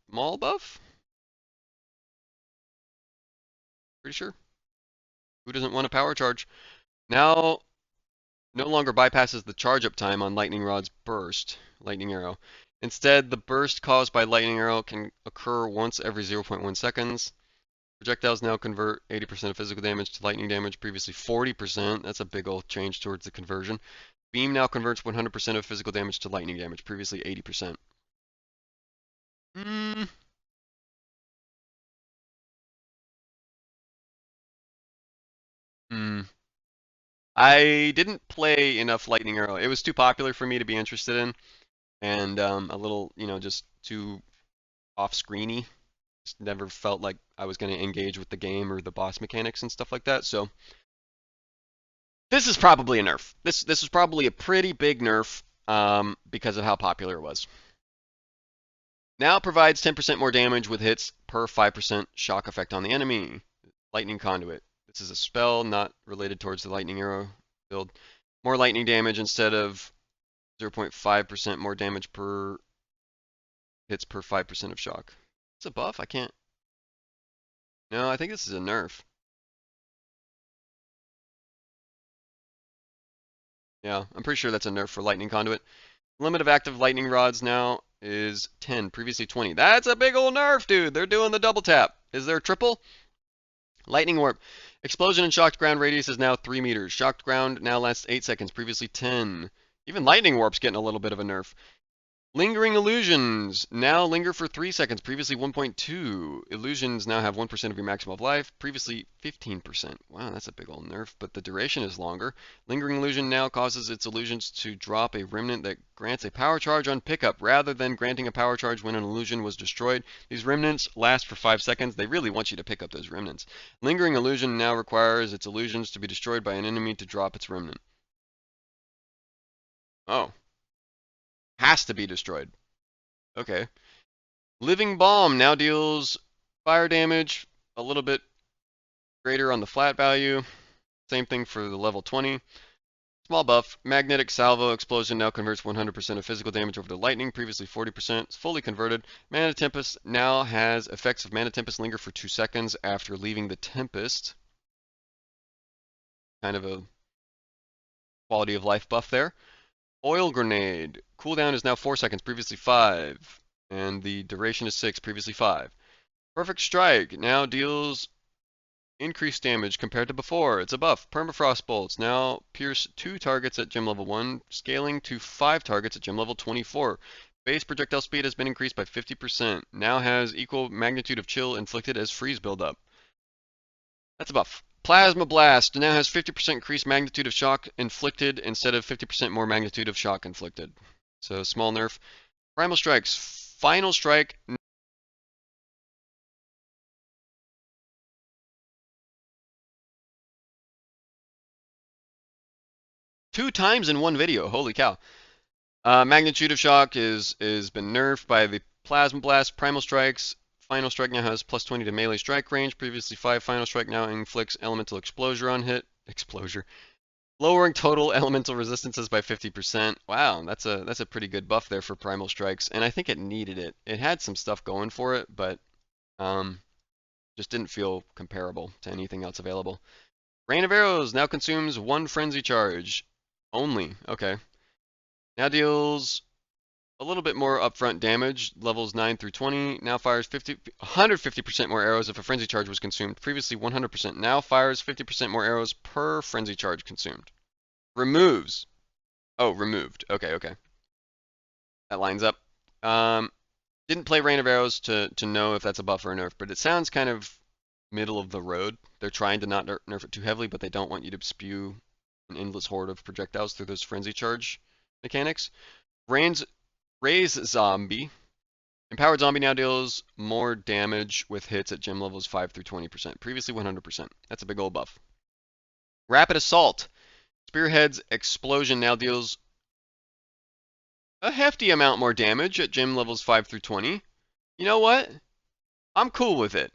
S1: Small buff? Pretty sure. Who doesn't want a power charge? Now no longer bypasses the charge up time on Lightning Rod's burst, Lightning Arrow. Instead, the burst caused by Lightning Arrow can occur once every 0.1 seconds. Projectiles now convert 80% of physical damage to lightning damage, previously 40%. That's a big old change towards the conversion. Beam now converts 100% of physical damage to lightning damage, previously 80%. I didn't play enough Lightning Arrow. It was too popular for me to be interested in, and a little, just too off-screeny. Just never felt like I was going to engage with the game or the boss mechanics and stuff like that. So this is probably a nerf. This is probably a pretty big nerf because of how popular it was. Now it provides 10% more damage with hits per 5% shock effect on the enemy. Lightning Conduit. This is a spell not related towards the Lightning Arrow build. More lightning damage instead of 0.5% more damage per hits per 5% of shock. It's a buff? I can't. No, I think this is a nerf. Yeah, I'm pretty sure that's a nerf for Lightning Conduit. Limit of active lightning rods now is 10, previously 20. That's a big old nerf, dude. They're doing the double tap. Is there a triple? Lightning Warp. Explosion and shocked ground radius is now 3 meters. Shocked ground now lasts 8 seconds, previously 10. Even Lightning Warp's getting a little bit of a nerf. Lingering illusions now linger for 3 seconds, previously 1.2. Illusions now have 1% of your maximum of life, previously 15%. Wow, that's a big old nerf, but the duration is longer. Lingering illusion now causes its illusions to drop a remnant that grants a power charge on pickup rather than granting a power charge when an illusion was destroyed. These remnants last for 5 seconds. They really want you to pick up those remnants. Lingering illusion now requires its illusions to be destroyed by an enemy to drop its remnant. Oh. Has to be destroyed. Okay. Living Bomb now deals fire damage, a little bit greater on the flat value. Same thing for the level 20. Small buff. Magnetic Salvo Explosion now converts 100% of physical damage over to lightning, previously 40%. It's fully converted. Mana Tempest now has effects of Mana Tempest linger for 2 seconds after leaving the Tempest. Kind of a quality of life buff there. Oil Grenade. Cooldown is now 4 seconds, previously 5. And the duration is 6, previously 5. Perfect Strike now deals increased damage compared to before. It's a buff. Permafrost Bolts now pierce 2 targets at gem level 1, scaling to 5 targets at gem level 24. Base projectile speed has been increased by 50%. Now has equal magnitude of chill inflicted as freeze buildup. That's a buff. Plasma Blast now has 50% increased magnitude of shock inflicted instead of 50% more magnitude of shock inflicted. So small nerf. Primal Strikes. Final Strike. Two times in one video. Holy cow. Magnitude of shock is been nerfed by the Plasma Blast. Primal Strikes. Final Strike now has plus 20 to melee strike range. Previously 5. Final Strike now inflicts elemental explosion on hit. Explosion. Lowering total elemental resistances by 50%. Wow, that's a pretty good buff there for Primal Strikes, and I think it needed it. It had some stuff going for it, but just didn't feel comparable to anything else available. Rain of Arrows now consumes 1 frenzy charge only. Okay. Now deals A little bit more upfront damage, levels 9 through 20. Now fires 150% more arrows if a frenzy charge was consumed. Previously 100%. Now fires 50% more arrows per frenzy charge consumed. Removes. Oh, removed. Okay, okay. That lines up. Didn't play Rain of Arrows to know if that's a buff or a nerf, but it sounds kind of middle of the road. They're trying to not nerf it too heavily, but they don't want you to spew an endless horde of projectiles through those frenzy charge mechanics. Raise Zombie. Empowered Zombie now deals more damage with hits at gem levels 5 through 20%. Previously 100%. That's a big old buff. Rapid Assault. Spearhead's Explosion now deals a hefty amount more damage at gem levels 5 through 20. You know what? I'm cool with it.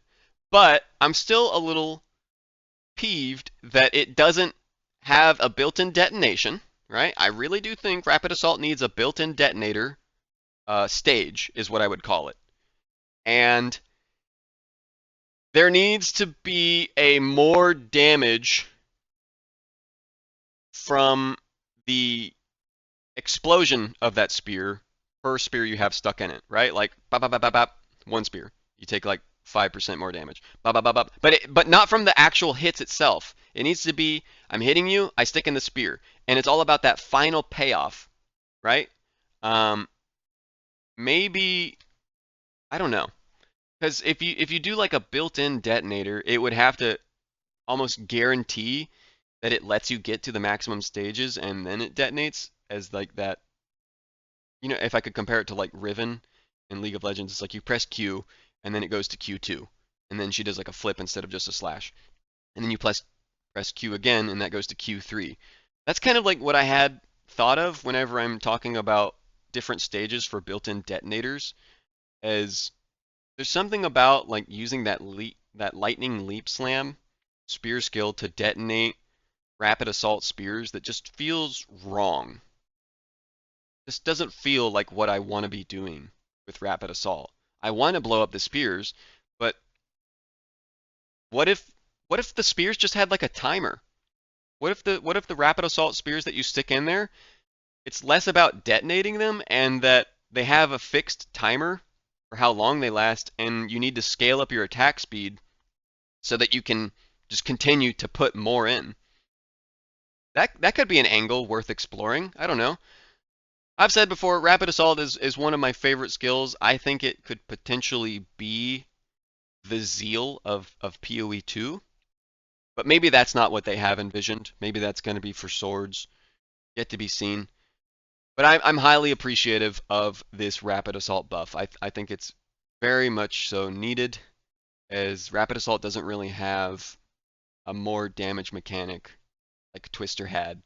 S1: But I'm still a little peeved that it doesn't have a built-in detonation, right? I really do think Rapid Assault needs a built-in detonator stage, is what I would call it. And there needs to be a more damage from the explosion of that spear per spear you have stuck in it, right? Like, bop, bop, bop, bop, bop, one spear. You take like 5% more damage. Bop, bop, bop, bop. But not from the actual hits itself. It needs to be, I'm hitting you, I stick in the spear. And it's all about that final payoff, right? Maybe, I don't know. Because if you do like a built-in detonator, it would have to almost guarantee that it lets you get to the maximum stages and then it detonates as like that. You know, if I could compare it to like Riven in League of Legends, it's like you press Q and then it goes to Q2. And then she does like a flip instead of just a slash. And then you press Q again and that goes to Q3. That's kind of like what I had thought of whenever I'm talking about different stages for built-in detonators, as there's something about like using that lightning leap slam spear skill to detonate rapid assault spears that just feels wrong. This doesn't feel like what I want to be doing with rapid assault. I want to blow up the spears, but what if the spears just had like a timer? What if the rapid assault spears that you stick in there, it's less about detonating them and that they have a fixed timer for how long they last, and you need to scale up your attack speed so that you can just continue to put more in. That could be an angle worth exploring. I don't know. I've said before, Rapid Assault is one of my favorite skills. I think it could potentially be the Zeal of POE2. But maybe that's not what they have envisioned. Maybe that's going to be for swords. Yet to be seen. But I'm highly appreciative of this Rapid Assault buff. I think it's very much so needed, as Rapid Assault doesn't really have a more damage mechanic like Twister had.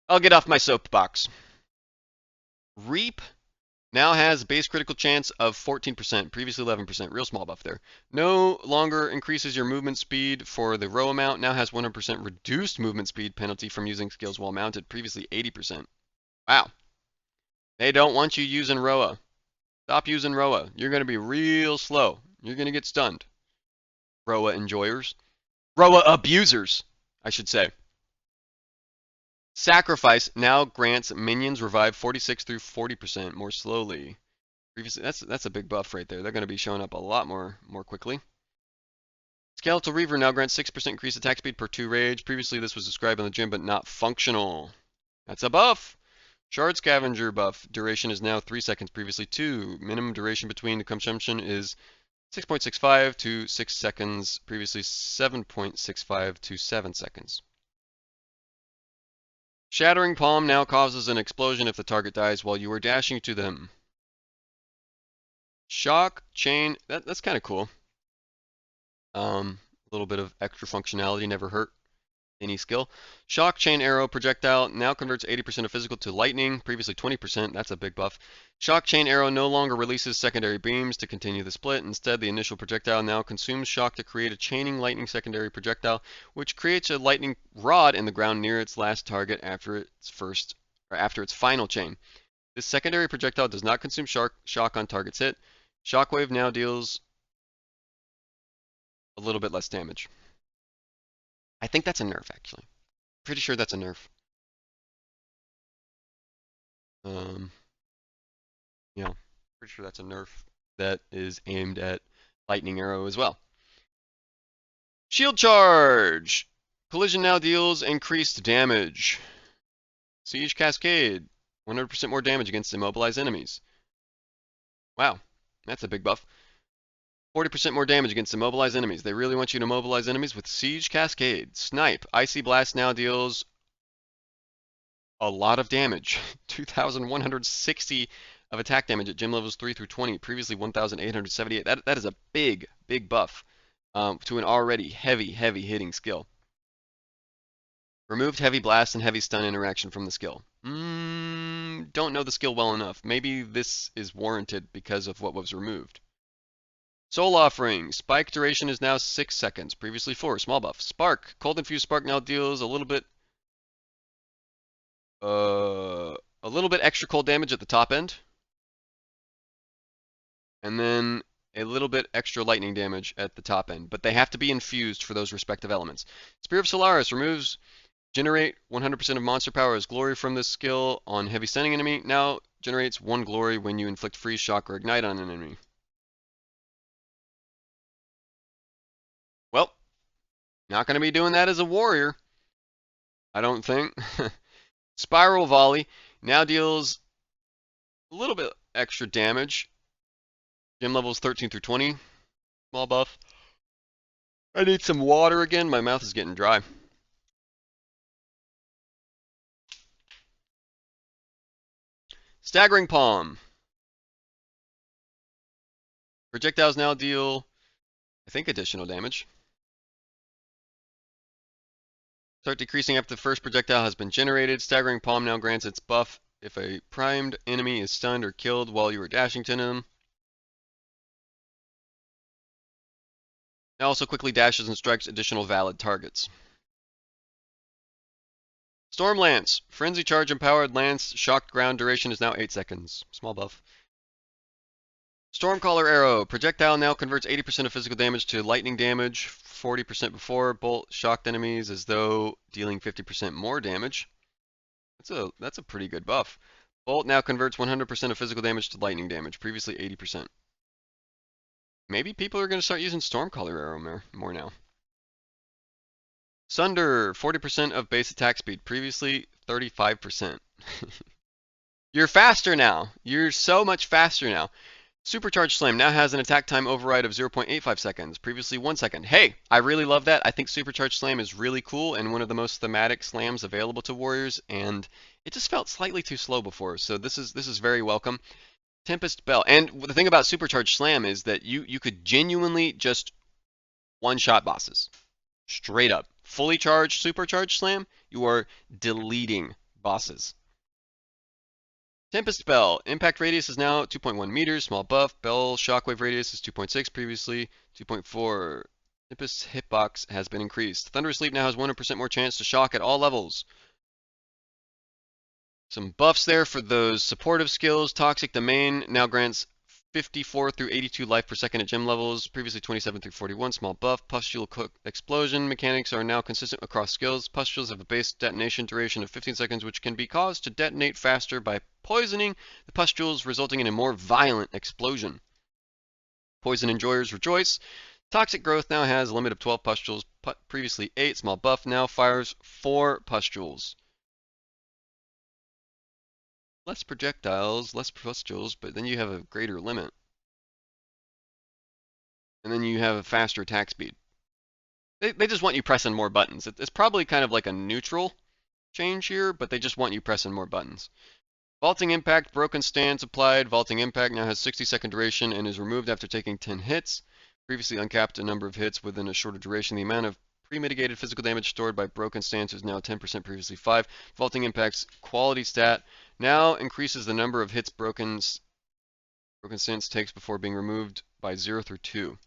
S1: I'll get off my soapbox. Reap now has base critical chance of 14%, previously 11%, real small buff there. No longer increases your movement speed for the row amount, now has 100% reduced movement speed penalty from using skills while mounted, previously 80%. Wow. They don't want you using Roa. Stop using Roa. You're going to be real slow. You're going to get stunned. Roa enjoyers. Roa abusers, I should say. Sacrifice now grants minions revive 46 through 40% more slowly. Previously, that's a big buff right there. They're going to be showing up a lot more quickly. Skeletal Reaver now grants 6% increased attack speed per 2 rage. Previously, this was described in the gym, but not functional. That's a buff. Shard Scavenger buff. Duration is now 3 seconds, previously 2. Minimum duration between the consumption is 6.65 to 6 seconds, previously 7.65 to 7 seconds. Shattering Palm now causes an explosion if the target dies while you are dashing to them. Shock Chain, that's kind of cool. A little bit of extra functionality, never hurt any skill. Shock Chain Arrow projectile now converts 80% of physical to lightning, previously 20%, that's a big buff. Shock Chain Arrow no longer releases secondary beams to continue the split. Instead, the initial projectile now consumes shock to create a chaining lightning secondary projectile, which creates a lightning rod in the ground near its last target after its final chain. This secondary projectile does not consume shock on targets hit. Shockwave now deals a little bit less damage. I think that's a nerf, actually. Pretty sure that's a nerf. You know, pretty sure that's a nerf that is aimed at lightning arrow as well. Shield charge. Collision now deals increased damage. Siege cascade. 100% more damage against immobilized enemies. Wow, that's a big buff. 40% more damage against immobilized enemies. They really want you to mobilize enemies with Siege Cascade. Snipe. Icy Blast now deals a lot of damage. 2,160 of attack damage at gym levels 3 through 20. Previously 1,878. That is a big, big buff to an already heavy, heavy hitting skill. Removed heavy blast and heavy stun interaction from the skill. Don't know the skill well enough. Maybe this is warranted because of what was removed. Soul Offering. Spike duration is now 6 seconds. Previously 4. Small buff. Spark. Cold Infused Spark now deals a little bit extra cold damage at the top end. And then a little bit extra lightning damage at the top end. But they have to be infused for those respective elements. Spear of Solaris removes generate 100% of monster power as glory from this skill on heavy stunning enemy. Now generates 1 glory when you inflict freeze, shock, or ignite on an enemy. Well, not going to be doing that as a warrior, I don't think. Spiral Volley now deals a little bit extra damage. Gym levels 13 through 20. Small buff. I need some water again. My mouth is getting dry. Staggering Palm. Projectiles now deal, I think, additional damage. Start decreasing after the first projectile has been generated. Staggering Palm now grants its buff if a primed enemy is stunned or killed while you are dashing to them. Now also quickly dashes and strikes additional valid targets. Storm Lance. Frenzy Charge Empowered Lance. Shocked ground duration is now 8 seconds. Small buff. Stormcaller Arrow. Projectile now converts 80% of physical damage to lightning damage. 40% before. Bolt shocked enemies as though dealing 50% more damage. That's a pretty good buff. Bolt now converts 100% of physical damage to lightning damage. Previously 80%. Maybe people are going to start using Stormcaller Arrow more now. Sunder. 40% of base attack speed. Previously 35%. You're faster now. You're so much faster now. Supercharged Slam now has an attack time override of 0.85 seconds, previously 1 second. Hey, I really love that. I think Supercharged Slam is really cool and one of the most thematic slams available to warriors, and it just felt slightly too slow before, so this is very welcome. Tempest Bell, and the thing about Supercharged Slam is that you could genuinely just one-shot bosses. Straight up. Fully charged Supercharged Slam, you are deleting bosses. Tempest Bell. Impact radius is now 2.1 meters. Small buff. Bell shockwave radius is 2.6, previously 2.4. Tempest's hitbox has been increased. Thunderous Leap now has 100% more chance to shock at all levels. Some buffs there for those supportive skills. Toxic Domain now grants 54 through 82 life per second at gym levels, previously 27 through 41. Small buff. Pustule Explosion mechanics are now consistent across skills. Pustules have a base detonation duration of 15 seconds, which can be caused to detonate faster by poisoning the pustules, resulting in a more violent explosion. Poison enjoyers rejoice. Toxic Growth now has a limit of 12 pustules, previously 8. Small buff now fires 4 pustules. Less projectiles, less pustules, but then you have a greater limit. And then you have a faster attack speed. They just want you pressing more buttons. It's probably kind of like a neutral change here, but they just want you pressing more buttons. Vaulting Impact, Broken Stance applied. Vaulting Impact now has 60-second duration and is removed after taking 10 hits. Previously uncapped a number of hits within a shorter duration. The amount of pre-mitigated physical damage stored by Broken Stance is now 10%, previously 5. Vaulting Impact's quality stat now increases the number of hits Broken Stance takes before being removed by 0 through 2.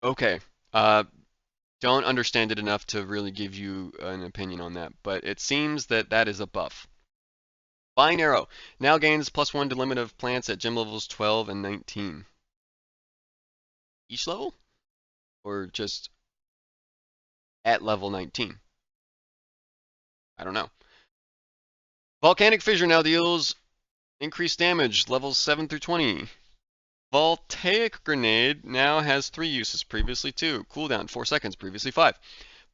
S1: Okay. Don't understand it enough to really give you an opinion on that, but it seems that that is a buff. Vine Arrow now gains +1 to limit of plants at gym levels 12 and 19. Each level? Or just at level 19? I don't know. Volcanic Fissure now deals Increased damage, levels 7 through 20. Voltaic Grenade now has 3 uses, previously 2. Cooldown 4 seconds, previously 5.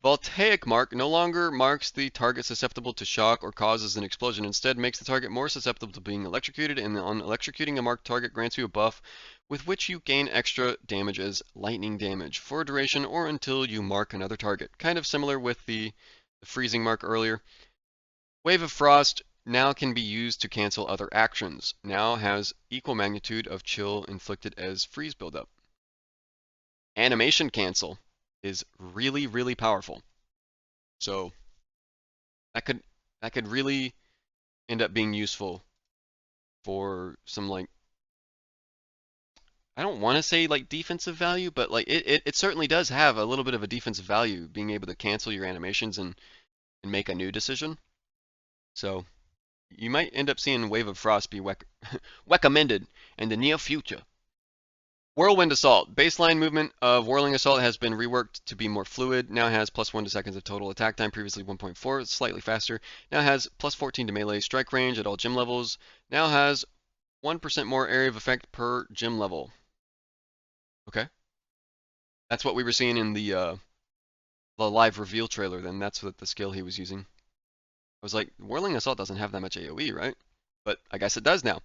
S1: Voltaic Mark no longer marks the target susceptible to shock or causes an explosion. Instead, makes the target more susceptible to being electrocuted, and on electrocuting a marked target grants you a buff with which you gain extra damage as lightning damage for a duration or until you mark another target. Kind of similar with the freezing mark earlier. Wave of Frost now can be used to cancel other actions. Now has equal magnitude of chill inflicted as freeze buildup. Animation cancel is really, really powerful. So that could really end up being useful for some, like, I don't want to say like defensive value, but like it certainly does have a little bit of a defensive value, being able to cancel your animations and make a new decision. So you might end up seeing Wave of Frost be recommended in the near future. Whirlwind Assault. Baseline movement of Whirling Assault has been reworked to be more fluid. Now has +1 to seconds of total attack time, previously 1.4, slightly faster. Now has +14 to melee strike range at all gym levels. Now has 1% more area of effect per gym level. Okay. That's what we were seeing in the live reveal trailer, then. That's what the skill he was using. I was like, Whirling Assault doesn't have that much AoE, right? But I guess it does now.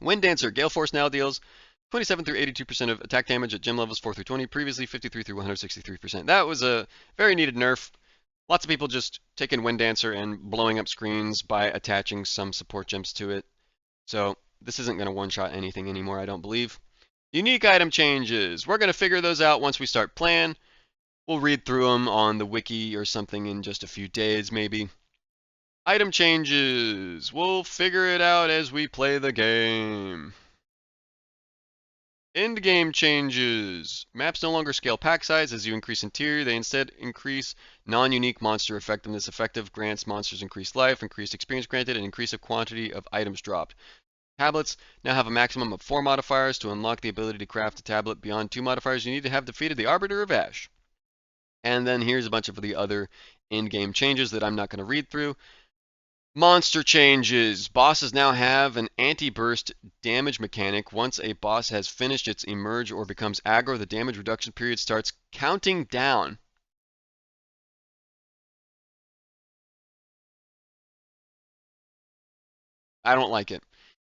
S1: Wind Dancer. Gale Force now deals 27 through 82% of attack damage at gym levels 4 through 20, previously 53 through 163%. That was a very needed nerf. Lots of people just taking Wind Dancer and blowing up screens by attaching some support gems to it. So this isn't going to one-shot anything anymore, I don't believe. Unique item changes. We're going to figure those out once we start playing. We'll read through them on the wiki or something in just a few days, maybe. Item changes. We'll figure it out as we play the game. End game changes. Maps no longer scale pack size as you increase interior. They instead increase non-unique monster effectiveness. Effective grants monsters increased life, increased experience granted, and increase of quantity of items dropped. Tablets now have a maximum of 4 modifiers. To unlock the ability to craft a tablet beyond 2 modifiers, you need to have defeated the Arbiter of Ash. And then here's a bunch of the other in-game changes that I'm not going to read through. Monster changes. Bosses now have an anti-burst damage mechanic. Once a boss has finished its emerge or becomes aggro, the damage reduction period starts counting down. I don't like it.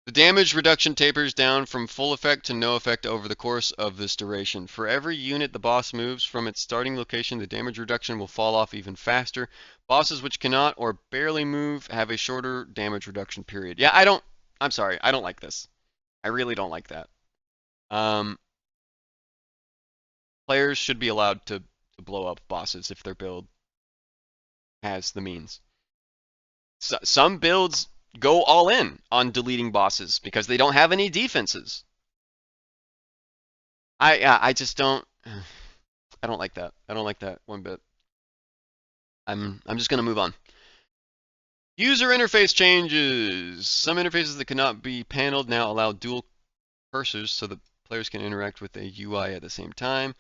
S1: The damage reduction tapers down from full effect to no effect over the course of this duration. For every unit the boss moves from its starting location, the damage reduction will fall off even faster. Bosses which cannot or barely move have a shorter damage reduction period. Yeah, I'm sorry, I don't like this. I really don't like that. Players should be allowed to blow up bosses if their build has the means. Some builds go all in on deleting bosses because they don't have any defenses. I just don't. I don't like that. I don't like that one bit. I'm just gonna move on. User interface changes. Some interfaces that cannot be paneled now allow dual cursors so that players can interact with a UI at the same time.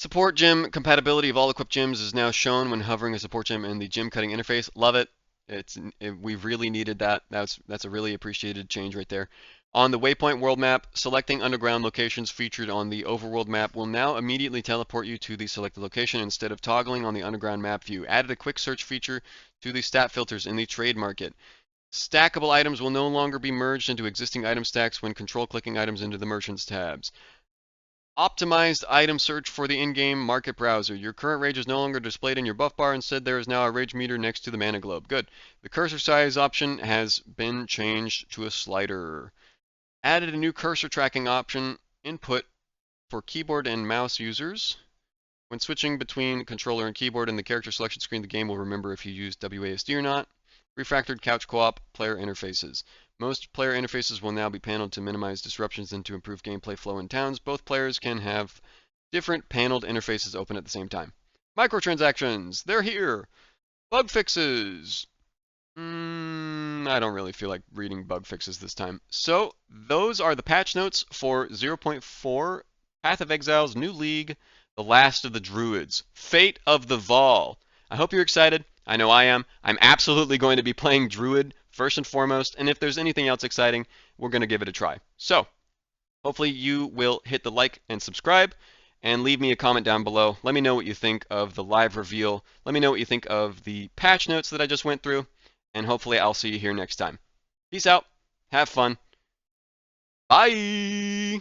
S1: Support gem compatibility of all equipped gems is now shown when hovering a support gem in the gem cutting interface. Love it. We've really needed that. That's a really appreciated change right there. On the Waypoint world map, selecting underground locations featured on the overworld map will now immediately teleport you to the selected location instead of toggling on the underground map view. Added a quick search feature to the stat filters in the trade market. Stackable items will no longer be merged into existing item stacks when control clicking items into the merchants tabs. Optimized item search for the in-game market browser. Your current rage is no longer displayed in your buff bar. Instead, there is now a rage meter next to the mana globe. Good. The cursor size option has been changed to a slider. Added a new cursor tracking option input for keyboard and mouse users. When switching between controller and keyboard in the character selection screen, the game will remember if you use WASD or not. Refactored couch co-op player interfaces. Most player interfaces will now be paneled to minimize disruptions and to improve gameplay flow in towns. Both players can have different paneled interfaces open at the same time. Microtransactions, they're here. Bug fixes. I don't really feel like reading bug fixes this time. So those are the patch notes for 0.4 Path of Exile's new league, The Last of the Druids, Fate of the Vol. I hope you're excited. I know I am. I'm absolutely going to be playing Druid first and foremost. And if there's anything else exciting, we're going to give it a try. So hopefully you will hit the like and subscribe and leave me a comment down below. Let me know what you think of the live reveal. Let me know what you think of the patch notes that I just went through. And hopefully I'll see you here next time. Peace out. Have fun. Bye.